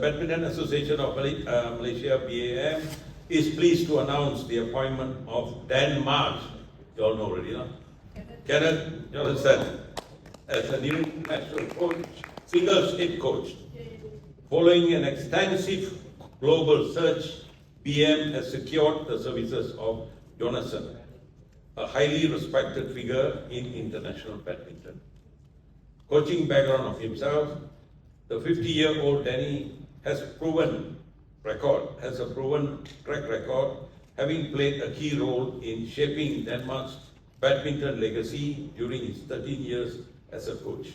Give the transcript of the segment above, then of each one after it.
Badminton Association of Malaysia, BAM, is pleased to announce the appointment of Dan Marsh, you all know already, no? Kenneth Jonathan, as a new national coach, singles head coach. Following an extensive global search, BM has secured the services of Jonathan, a highly respected figure in international badminton. Coaching background of himself, the 50-year-old Danny has a proven track record, having played a key role in shaping Denmark's badminton legacy during his 13 years as a coach.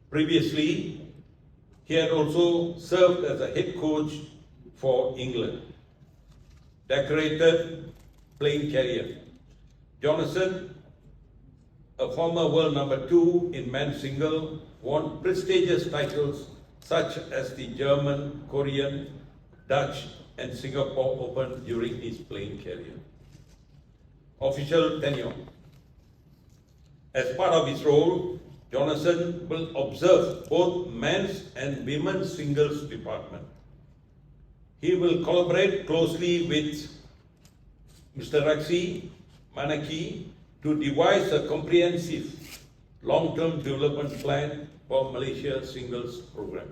Previously, he had also served as a head coach for England. Decorated playing career. Jonathan, a former world number 2 in men's single, won prestigious titles such as the German, Korean, Dutch and Singapore Open during his playing career. Official tenure. As part of his role, Jonathan will observe both men's and women's singles department. He will collaborate closely with Mr. Raksi Manaki to devise a comprehensive long-term development plan for Malaysia singles program.